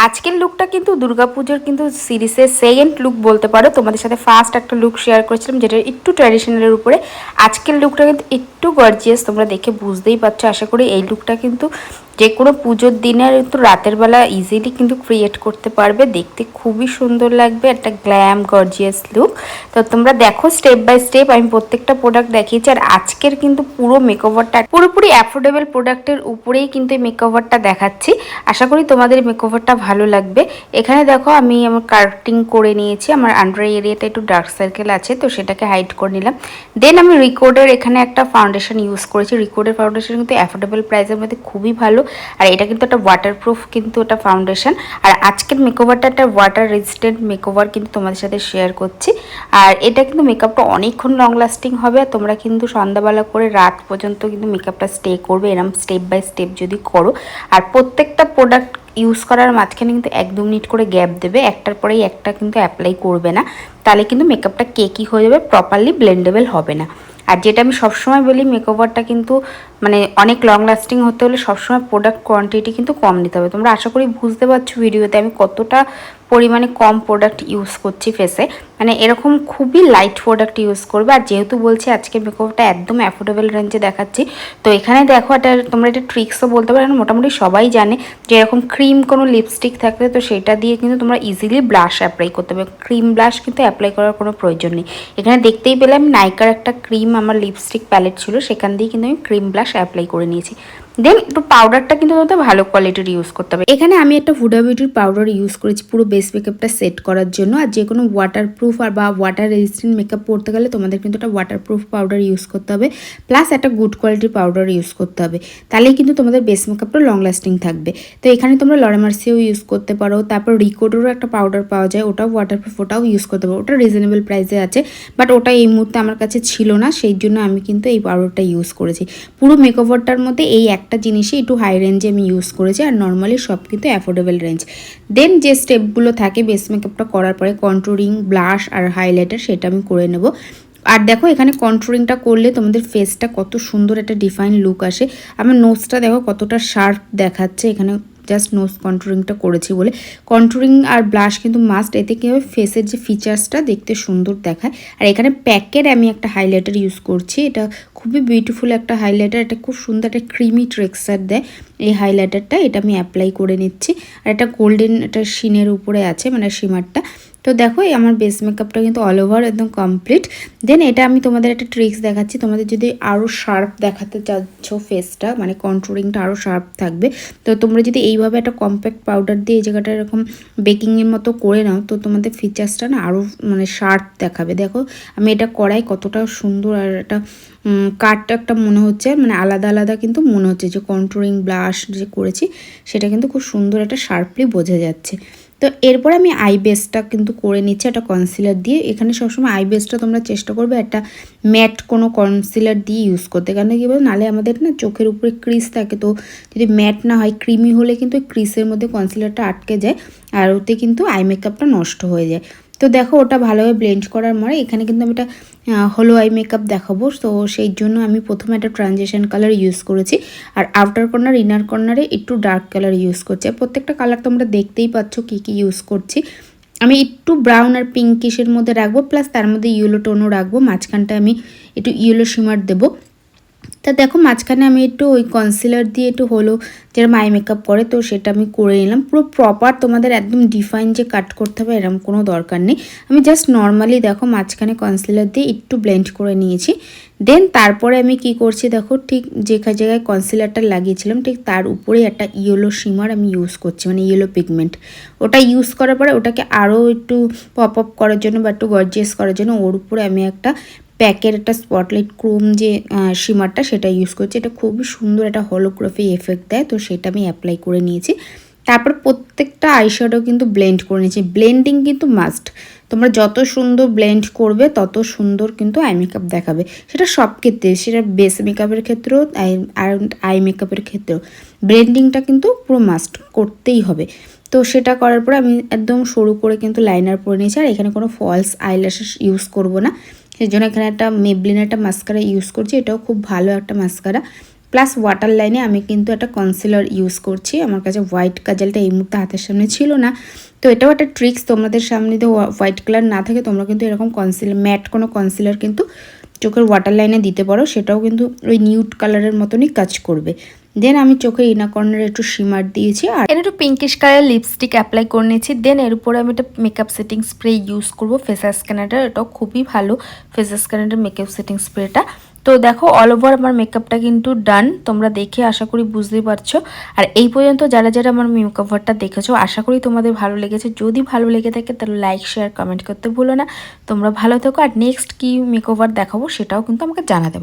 আজকের লুকটা কিন্তু দুর্গাপুজোর কিন্তু সিরিজের সেকেন্ড লুক বলতে পারো। তোমাদের সাথে ফার্স্ট একটা লুক শেয়ার করেছিলাম যেটা একটু ট্র্যাডিশনালের উপরে। আজকের লুকটা কিন্তু একটু গর্জিয়াস, তোমরা দেখে বুঝতেই পারছো। আশা করি এই লুকটা কিন্তু যে কোনো পুজোর দিনে আর একটু রাতের বেলা ইজিলি কিন্তু ক্রিয়েট করতে পারবে, দেখতে খুবই সুন্দর লাগবে, একটা গ্ল্যাম গর্জিয়াস লুক। তো তোমরা দেখো স্টেপ বাই স্টেপ আমি প্রত্যেকটা প্রোডাক্ট দেখিয়েছি। আর আজকের কিন্তু পুরো মেকওভারটা পুরোপুরি অ্যাফোর্ডেবল প্রোডাক্টের উপরেই কিন্তু এই মেকওভারটা দেখাচ্ছি। আশা করি তোমাদের মেকওভারটা ভালো লাগবে। এখানে দেখো আমি আমার কাটিং করে নিয়েছি, আমার আন্ডার এরিয়াতে একটু ডার্ক সার্কেল আছে তো সেটাকে হাইড করে নিলাম। দেন আমি রিকোডের এখানে একটা ফাউন্ডেশন ইউজ করেছি। রিকোডের ফাউন্ডেশন কিন্তু অ্যাফোর্ডেবল প্রাইসের মধ্যে খুবই ভালো, আর এটা কিন্তু একটা ওয়াটারপ্রুফ কিন্তু একটা ফাউন্ডেশন। আর আজকের মেকওভারটা একটা ওয়াটার রেজিস্ট্যান্ট মেকওভার কিন্তু তোমাদের সাথে শেয়ার করছি। আর এটা কিন্তু মেকআপটা অনেকক্ষণ লং লাস্টিং হবে, আর তোমরা কিন্তু সন্ধ্যাবেলা করে রাত পর্যন্ত কিন্তু মেকআপটা স্টে করবে এরম স্টেপ বাই স্টেপ যদি করো। আর প্রত্যেকটা প্রোডাক্ট ইউজ করার মাঝখানে কিন্তু 1-2 মিনিট করে গ্যাপ দেবে, একটার পরেই একটা কিন্তু অ্যাপ্লাই করবে না, তাহলে কিন্তু মেকআপটা কেকি হয়ে যাবে, প্রপারলি ব্লেন্ডেবল হবে না। আর যেটা আমি সবসময় বলি, মেকওভারটা কিন্তু মানে অনেক লং লাস্টিং হতে হলে সবসময় প্রোডাক্ট কোয়ান্টিটি কিন্তু কম নিতে হবে। তোমরা আশা করি বুঝতে পারছো ভিডিওতে আমি কতটা পরিমাণে কম প্রোডাক্ট ইউজ করছি ফেসে, মানে এরকম খুবই লাইট প্রোডাক্ট ইউজ করবে। আর যেহেতু বলছি আজকে মেকআপটা একদম অ্যাফোর্ডেবল রেঞ্জে দেখাচ্ছি, তো এখানে দেখো এটা তোমরা এটা ট্রিক্সও বলতে পারো, মোটামুটি সবাই জানে যে এরকম ক্রিম কোনো লিপস্টিক থাকলে তো সেটা দিয়ে কিন্তু তোমরা ইজিলি ব্লাশ অ্যাপ্লাই করতে হবে। ক্রিম ব্লাশ কিন্তু অ্যাপ্লাই করার কোনো প্রয়োজন নেই। এখানে দেখতেই পেলে আমি নাইকার একটা ক্রিম আমার লিপস্টিক প্যালেট ছিল, সেখান দিয়ে কিন্তু আমি ক্রিম ব্লাশ অ্যাপ্লাই করে নিয়েছি। দেন একটু পাউডারটা কিন্তু তোমাদের ভালো কোয়ালিটির ইউজ করতে হবে। এখানে আমি একটা হুডা বিউটির পাউডার ইউজ করেছি পুরো বেস মেকআপটা সেট করার জন্য। আর যে কোনো ওয়াটারপ্রুফ আর বা ওয়াটার রেজিস্ট্যান্ট মেকআপ পড়তে গেলে তোমাদের কিন্তু একটা ওয়াটারপ্রুফ পাউডার ইউজ করতে হবে, প্লাস একটা গুড কোয়ালিটির পাউডার ইউজ করতে হবে, তাহলেই কিন্তু তোমাদের বেস মেকআপটা লং লাস্টিং থাকবে। তো এখানে তোমরা লরা মার্সিও ইউজ করতে পারো, তারপর রিকোডেরও একটা পাউডার পাওয়া যায়, ওটাও ওয়াটারপ্রুফ, ওটাও ইউজ করতে পারো। ওটা রিজনেবল প্রাইসে আছে, বাট ওটা এই মুহূর্তে আমার কাছে ছিল না, সেই জন্য আমি কিন্তু এই পাউডারটা ইউজ করেছি। পুরো মেকওভারটার মধ্যে এই একটা জিনিসই একটু হাই রেঞ্জে আমি ইউজ করেছি, আর নর্মালি সব কিন্তু অ্যাফোর্ডেবল রেঞ্জ। দেন যে স্টেপগুলো থাকে বেস মেকআপটা করার পরে, কন্ট্রোলিং, ব্লাশ আর হাইলাইটার, সেটা আমি করে নেব। আর দেখো এখানে কন্ট্রোলিংটা করলে তোমাদের ফেসটা কত সুন্দর একটা ডিফাইন লুক আসে। আমার নোজটা দেখো কতটা শার্প দেখাচ্ছে, এখানে জাস্ট নোজ কন্ট্রোলিংটা করেছি বলে। কন্ট্রোলিং আর ব্লাশ কিন্তু মাস্ট, এতে কী হবে ফেসের যে ফিচার্সটা দেখতে সুন্দর দেখায়। আর এখানে প্যাকের আমি একটা হাইলাইটার ইউজ করছি, এটা খুবই বিউটিফুল একটা হাইলাইটার, এটা খুব সুন্দর একটা ক্রিমি টেক্সচার দেয় এই হাইলাইটারটা, এটা আমি অ্যাপ্লাই করে নিচ্ছি। আর এটা গোল্ডেন একটা শিনের উপরে আছে, মানে শিমারটা। তো দেখো আমার বেস মেকআপটা কিন্তু অল ওভার একদম কমপ্লিট। দেন এটা আমি তোমাদের একটা ট্রিক্স দেখাচ্ছি, তোমাদের যদি আরও শার্প দেখাতে চাচ্ছ ফেসটা, মানে কন্ট্রোলিংটা আরও শার্প থাকবে, তো তোমরা যদি এইভাবে একটা কম্প্যাক্ট পাউডার দিয়ে এই জায়গাটা এরকম বেকিংয়ের মতো করে নাও, তো তোমাদের ফিচার্সটা না আরও মানে শার্প দেখাবে। দেখো আমি এটা করাই কতটা সুন্দর, আর এটা কাটটা একটা মনে হচ্ছে, মানে আলাদা আলাদা কিন্তু মনে হচ্ছে যে কন্ট্রোলিং ব্লাশ যে করেছি সেটা কিন্তু খুব সুন্দর একটা শার্পলি বোঝা যাচ্ছে। তো এরপর আমি আই বেসটা কিন্তু করে নিচ্ছি একটা কনসিলার দিয়ে। এখানে সবসময় আই বেসটা তোমরা চেষ্টা করবে একটা ম্যাট কোনো কনসিলার দিয়ে ইউজ করতে, কারণ কী বলো নাহলে আমাদের না চোখের উপরে ক্রিজ থাকে, তো যদি ম্যাট না হয় ক্রিমি হলে কিন্তু ওই ক্রিজের মধ্যে কনসিলারটা আটকে যায়, আর ওতে কিন্তু আই মেকআপটা নষ্ট হয়ে যায়। তো দেখো ওটা ভালোভাবে ব্লেন্ড করার পরে এখানে কিন্তু আমি একটা হলো আই মেকআপ দেখাবো, তো সেই জন্য আমি প্রথমে একটা ট্রানজিশন কালার ইউজ করেছি, আর আউটার কর্নার ইনার কর্নারে একটু ডার্ক কালার ইউজ করছি। আর প্রত্যেকটা কালার তোমরা দেখতেই পাচ্ছ কী কী ইউজ করছি। আমি একটু ব্রাউন আর পিঙ্কিশের মধ্যে রাখবো, প্লাস তার মধ্যে ইয়েলো টোনও রাখবো, মাঝখানটা আমি একটু ইয়েলো শিমার দেবো। তা দেখো মাঝখানে আমি একটু ওই কনসিলার দিয়ে একটু হলো যেরকম আই মেকআপ করে, তো সেটা আমি করে নিলাম। পুরো প্রপার তোমাদের একদম ডিফাইন যে কাট করতে হবে এরকম কোনো দরকার নেই, আমি জাস্ট নর্মালি দেখো মাঝখানে কনসিলার দিয়ে একটু ব্লেন্ড করে নিয়েছি। দেন তারপরে আমি কি করছি দেখো, ঠিক যে জায়গায় কনসিলারটা লাগিয়েছিলাম ঠিক তার উপরে একটা ইয়েলো শিমার আমি ইউজ করছি, মানে ইয়েলো পিগমেন্ট। ওটা ইউজ করার পরে ওটাকে আরও একটু পপ আপ করার জন্য বা একটু গর্জিয়াস করার জন্য ওর উপরে আমি একটা প্যাকের একটা স্পটলাইট ক্রোম যে শিমারটা সেটা ইউজ করছি। এটা খুবই সুন্দর একটা হলোগ্রাফি এফেক্ট দেয়, তো সেটা আমি অ্যাপ্লাই করে নিয়েছি। তারপর প্রত্যেকটা আইশ্যাডো কিন্তু ব্লেন্ড করে নিয়েছি। ব্লেন্ডিং কিন্তু মাস্ট, তোমরা যত সুন্দর ব্লেন্ড করবে তত সুন্দর কিন্তু আই মেকআপ দেখাবে, সেটা সব ক্ষেত্রে, সেটা বেস মেকআপের ক্ষেত্রেও আর আই মেকআপের ক্ষেত্রেও ব্লেন্ডিংটা কিন্তু পুরো মাস্ট করতেই হবে। তো সেটা করার পরে আমি একদম সরু করে কিন্তু লাইনার পরে নিয়েছি, আর এখানে কোনো ফলস আইল্যাশেস ইউজ করব না, সেই জন্য এখানে একটা মেবলিনের একটা মাস্কারা ইউজ করছি, এটাও খুব ভালো একটা মাস্কারা। প্লাস ওয়াটার লাইনে আমি কিন্তু একটা কনসিলার ইউজ করছি। আমার কাছে হোয়াইট কাজলটা এই মুহূর্তে হাতের সামনে ছিল না, তো এটাও একটা ট্রিক্স। তোমাদের সামনে তো হোয়াইট কালার না থাকে তোমরা কিন্তু এরকম কনসিলার, ম্যাট কোনো কনসিলার কিন্তু চোখের ওয়াটার লাইনে দিতে পারো, সেটাও কিন্তু ওই নিউড কালারের মতনই কাজ করবে। দেন আমি চোখে ইনার কর্নারে একটু শিমার দিয়েছি আর এর একটু পিঙ্কিশ কালার লিপস্টিক অ্যাপ্লাই করে নিয়েছি। দেন এর উপরে আমি একটা মেকআপ সেটিং স্প্রে ইউজ করবো, ফেস স্ক্যানারটা। এটাও খুবই ভালো ফেস স্ক্যানারের মেকআপ সেটিং স্প্রেটা। তো দেখো অল ওভার আমার মেকআপটা কিন্তু ডান, তোমরা দেখে আশা করি বুঝতেই পারছো। আর এই পর্যন্ত যারা যারা আমার মেকওভারটা দেখেছো আশা করি তোমাদের ভালো লেগেছে। যদি ভালো লেগে থাকে তাহলে লাইক শেয়ার কমেন্ট করতে ভুলো না। তোমরা ভালো থেকো, আর নেক্সট কি মেকওভার দেখাবো সেটাও কিন্তু আমাকে জানাতে পারো।